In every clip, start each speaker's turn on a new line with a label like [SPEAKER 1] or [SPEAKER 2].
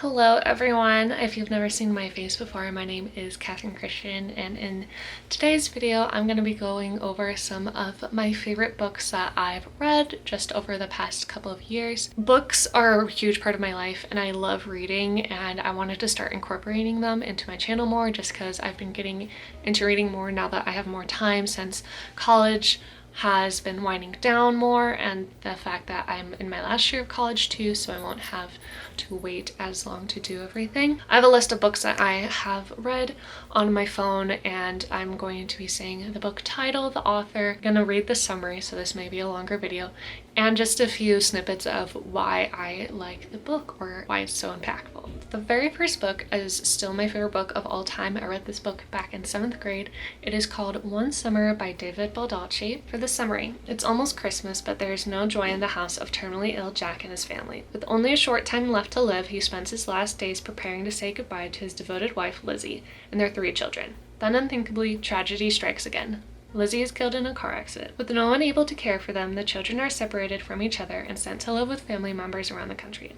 [SPEAKER 1] Hello everyone! If you've never seen my face before, my name is Catherine Christian, and in today's video I'm going to be going over some of my favorite books that I've read just over the past couple of years. Books are a huge part of my life and I love reading, and I wanted to start incorporating them into my channel more just because I've been getting into reading more now that I have more time since college has been winding down more, and the fact that I'm in my last year of college too, so I won't have to wait as long to do everything. I have a list of books that I have read on my phone, and I'm going to be saying the book title, the author, I'm gonna read the summary, so this may be a longer video, and just a few snippets of why I like the book or why it's so impactful. The very first book is still my favorite book of all time. I read this book back in 7th grade. It is called One Summer by David Baldacci. For the summary, it's almost Christmas, but there is no joy in the house of terminally ill Jack and his family. With only a short time left to live, he spends his last days preparing to say goodbye to his devoted wife, Lizzie, and their 3 children. Then unthinkably, tragedy strikes again. Lizzie is killed in a car accident. With no one able to care for them, the children are separated from each other and sent to live with family members around the country.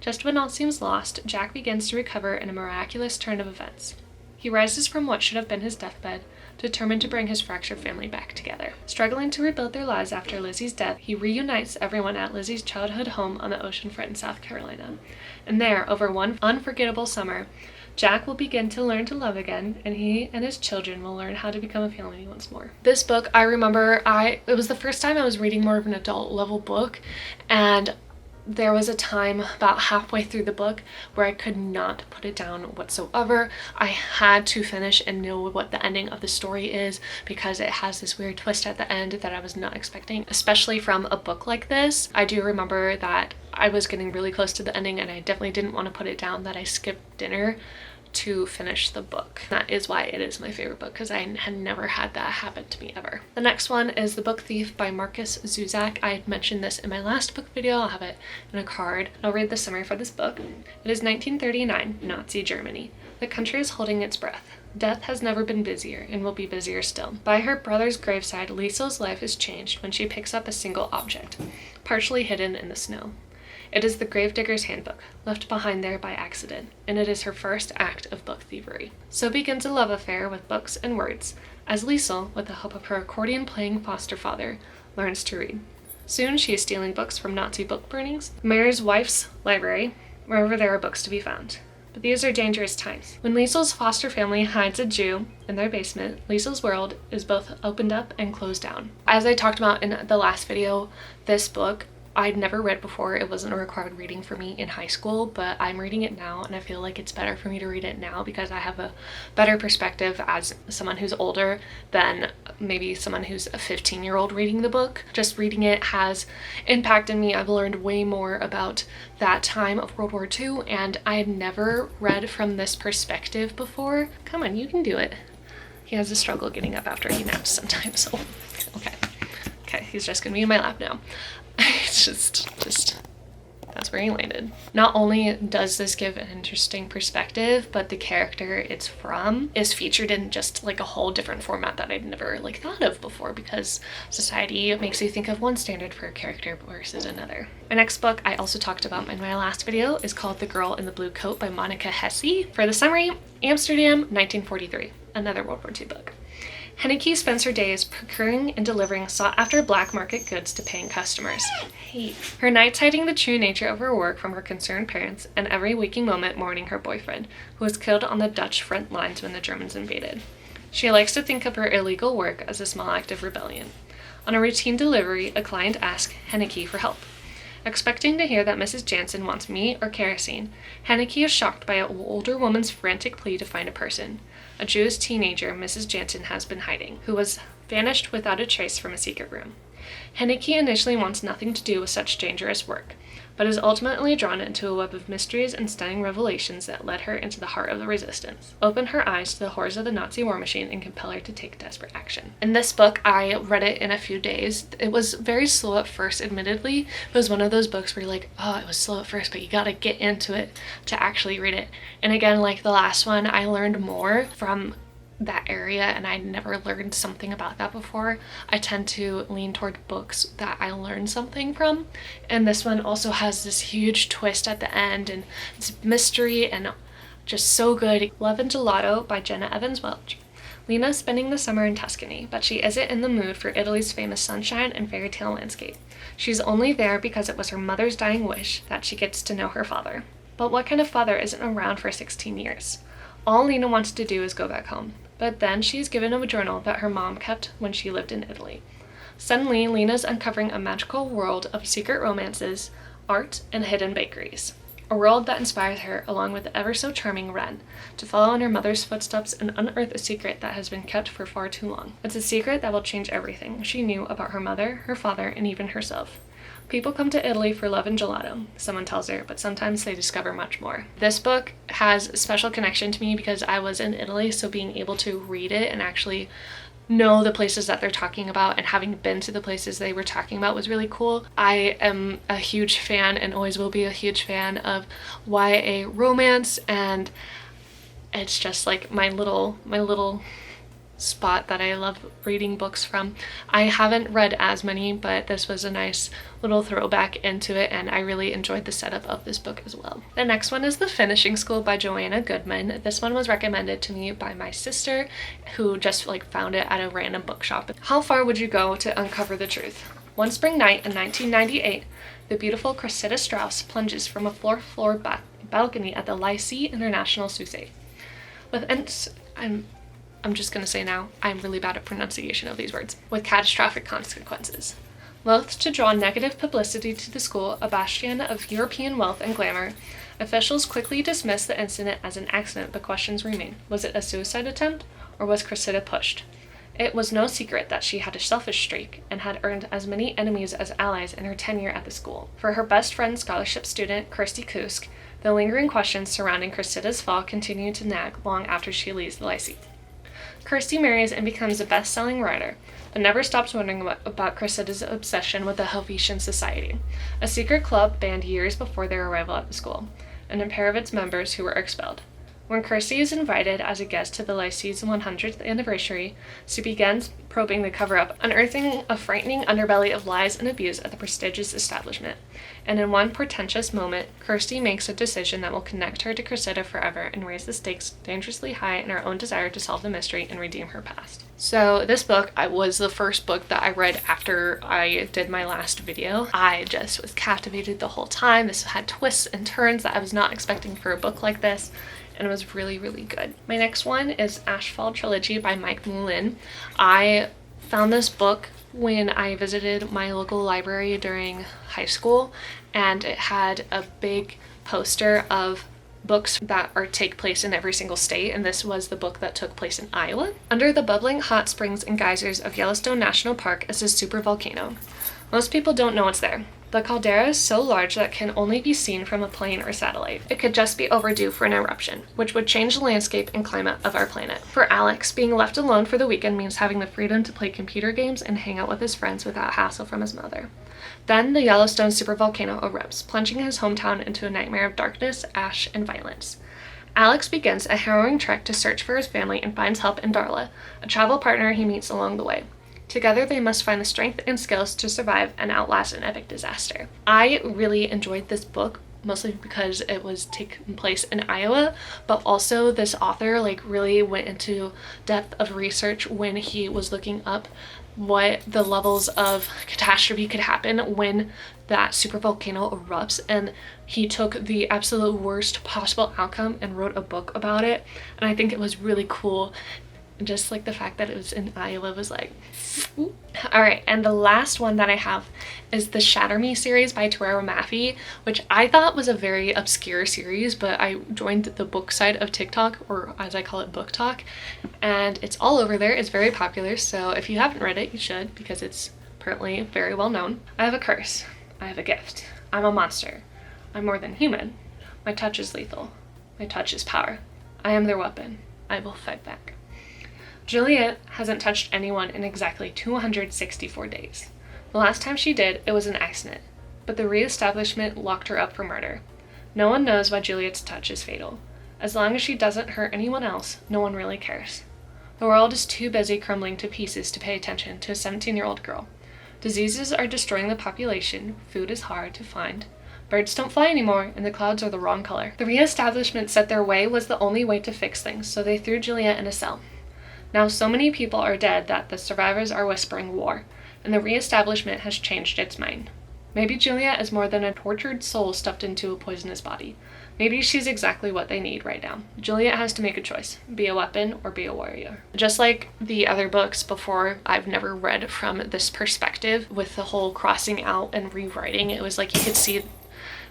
[SPEAKER 1] Just when all seems lost, Jack begins to recover in a miraculous turn of events. He rises from what should have been his deathbed, determined to bring his fractured family back together. Struggling to rebuild their lives after Lizzie's death, he reunites everyone at Lizzie's childhood home on the ocean front in South Carolina. And there, over one unforgettable summer, Jack will begin to learn to love again, and he and his children will learn how to become a family once more. This book, I remember, it was the first time I was reading more of an adult level book, and there was a time about halfway through the book where I could not put it down whatsoever. I had to finish and know what the ending of the story is because it has this weird twist at the end that I was not expecting, especially from a book like this. I do remember that I was getting really close to the ending and I definitely didn't want to put it down, that I skipped dinner to finish the book. That is why it is my favorite book, because I had never had that happen to me ever. The next one is The Book Thief by Markus Zusak. I mentioned this in my last book video. I'll have it in a card. I'll read the summary for this book. It is 1939, Nazi Germany. The country is holding its breath. Death has never been busier and will be busier still. By her brother's graveside, Liesel's life is changed when she picks up a single object, partially hidden in the snow. It is the gravedigger's handbook, left behind there by accident, and it is her first act of book thievery. So begins a love affair with books and words, as Liesel, with the help of her accordion-playing foster father, learns to read. Soon she is stealing books from Nazi book burnings, the mayor's wife's library, wherever there are books to be found. But these are dangerous times. When Liesel's foster family hides a Jew in their basement, Liesel's world is both opened up and closed down. As I talked about in the last video, this book I'd never read before. It wasn't a required reading for me in high school, but I'm reading it now and I feel like it's better for me to read it now because I have a better perspective as someone who's older than maybe someone who's a 15-year-old reading the book. Just reading it has impacted me. I've learned way more about that time of World War II, and I had never read from this perspective before. Come on, you can do it. He has a struggle getting up after he naps sometimes, so okay, he's just gonna be in my lap now. It's just that's where he landed. Not only does this give an interesting perspective, but the character it's from is featured in just like a whole different format that I'd never like thought of before, because society makes you think of one standard for a character versus another. My next book I also talked about in my last video is called The Girl in the Blue Coat by Monica Hesse. For the summary, Amsterdam, 1943, another World War II book. Henneke spends her days procuring and delivering sought-after black market goods to paying customers. Her nights hiding the true nature of her work from her concerned parents, and every waking moment mourning her boyfriend, who was killed on the Dutch front lines when the Germans invaded. She likes to think of her illegal work as a small act of rebellion. On a routine delivery, a client asks Henneke for help. Expecting to hear that Mrs. Jansen wants meat or kerosene, Henneke is shocked by an older woman's frantic plea to find a person, a Jewish teenager Mrs. Jansen has been hiding, who was vanished without a trace from a secret room. Henneke initially wants nothing to do with such dangerous work, but is ultimately drawn into a web of mysteries and stunning revelations that led her into the heart of the resistance, open her eyes to the horrors of the Nazi war machine, and compel her to take desperate action. In this book, I read it in a few days. It was very slow at first, admittedly. It was one of those books where you're like, oh, it was slow at first, but you gotta get into it to actually read it. And again, like the last one, I learned more from that area and I'd never learned something about that before, I tend to lean toward books that I learned something from. And this one also has this huge twist at the end, and it's mystery and just so good. Love and Gelato by Jenna Evans Welch. Lena's spending the summer in Tuscany, but she isn't in the mood for Italy's famous sunshine and fairy tale landscape. She's only there because it was her mother's dying wish that she gets to know her father. But what kind of father isn't around for 16 years? All Lena wants to do is go back home. But then she's given a journal that her mom kept when she lived in Italy. Suddenly, Lena's uncovering a magical world of secret romances, art, and hidden bakeries. A world that inspires her, along with the ever-so-charming Ren, to follow in her mother's footsteps and unearth a secret that has been kept for far too long. It's a secret that will change everything she knew about her mother, her father, and even herself. People come to Italy for love and gelato, someone tells her, but sometimes they discover much more. This book has a special connection to me because I was in Italy, so being able to read it and actually know the places that they're talking about and having been to the places they were talking about was really cool. I am a huge fan and always will be a huge fan of YA romance, and it's just like my little spot that I love reading books from. I haven't read as many, but this was a nice little throwback into it, and I really enjoyed the setup of this book as well. The next one is The Finishing School by Joanna Goodman. This one was recommended to me by my sister, who just found it at a random bookshop. How far would you go to uncover the truth? One spring night in 1998, the beautiful Cressida Strauss plunges from a fourth-floor balcony at the Lycée International Suisse. I'm just going to say now, I'm really bad at pronunciation of these words. With catastrophic consequences. Loath to draw negative publicity to the school, a bastion of European wealth and glamour, officials quickly dismiss the incident as an accident, but questions remain. Was it a suicide attempt, or was Cressida pushed? It was no secret that she had a selfish streak and had earned as many enemies as allies in her tenure at the school. For her best friend scholarship student, Kirsty Kusk, the lingering questions surrounding Cressida's fall continue to nag long after she leaves the Lycée. Kirsty marries and becomes a best-selling writer, but never stops wondering about Cressida's obsession with the Helvetian Society, a secret club banned years before their arrival at the school, and a pair of its members who were expelled. When Kirsty is invited as a guest to the Lycée's 100th anniversary, she begins probing the cover-up, unearthing a frightening underbelly of lies and abuse at the prestigious establishment. And in one portentous moment, Kirsty makes a decision that will connect her to Cressida forever and raise the stakes dangerously high in her own desire to solve the mystery and redeem her past. So this book was the first book that I read after I did my last video. I just was captivated the whole time. This had twists and turns that I was not expecting for a book like this, and it was really, really good. My next one is Asphalt Trilogy by Mike Mullin. I found this book when I visited my local library during high school, and it had a big poster of books that take place in every single state, and this was the book that took place in Iowa. Under the bubbling hot springs and geysers of Yellowstone National Park is a supervolcano. Most people don't know it's there. The caldera is so large that it can only be seen from a plane or satellite. It could just be overdue for an eruption, which would change the landscape and climate of our planet. For Alex, being left alone for the weekend means having the freedom to play computer games and hang out with his friends without hassle from his mother. Then the Yellowstone supervolcano erupts, plunging his hometown into a nightmare of darkness, ash, and violence. Alex begins a harrowing trek to search for his family and finds help in Darla, a travel partner he meets along the way. Together, they must find the strength and skills to survive and outlast an epic disaster. I really enjoyed this book, mostly because it was taking place in Iowa, but also this author really went into depth of research when he was looking up what the levels of catastrophe could happen when that supervolcano erupts, and he took the absolute worst possible outcome and wrote a book about it. And I think it was really cool. Just the fact that it was in Iowa was ooh. Alright, and the last one that I have is the Shatter Me series by Tara Maffey, which I thought was a very obscure series, but I joined the book side of TikTok, or as I call it, Book Talk, and it's all over there. It's very popular, so if you haven't read it, you should, because it's apparently very well known. I have a curse. I have a gift. I'm a monster. I'm more than human. My touch is lethal. My touch is power. I am their weapon. I will fight back. Juliet hasn't touched anyone in exactly 264 days. The last time she did, it was an accident, but the re-establishment locked her up for murder. No one knows why Juliet's touch is fatal. As long as she doesn't hurt anyone else, no one really cares. The world is too busy crumbling to pieces to pay attention to a 17-year-old girl. Diseases are destroying the population, food is hard to find, birds don't fly anymore, and the clouds are the wrong color. The re-establishment said their way was the only way to fix things, so they threw Juliet in a cell. Now so many people are dead that the survivors are whispering war, and the re-establishment has changed its mind. Maybe Juliet is more than a tortured soul stuffed into a poisonous body. Maybe she's exactly what they need right now. Juliet has to make a choice, be a weapon or be a warrior. Just like the other books before, I've never read from this perspective with the whole crossing out and rewriting. It was like you could see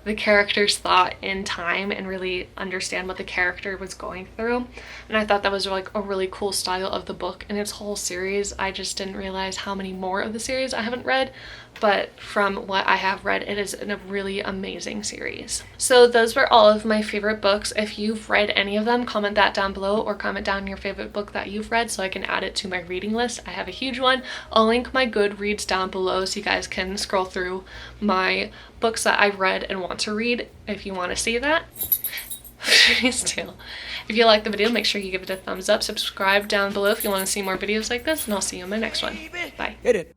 [SPEAKER 1] the character's thought in time and really understand what the character was going through. And I thought that was like a really cool style of the book and its whole series. I just didn't realize how many more of the series I haven't read, but from what I have read, it is a really amazing series. So those were all of my favorite books. If you've read any of them, comment that down below, or comment down your favorite book that you've read so I can add it to my reading list. I have a huge one. I'll link my Goodreads down below so you guys can scroll through my books that I've read and want to read if you want to see that. Still, if you like the video, make sure you give it a thumbs up. Subscribe down below if you want to see more videos like this, and I'll see you in my next one. Bye.
[SPEAKER 2] Hit it.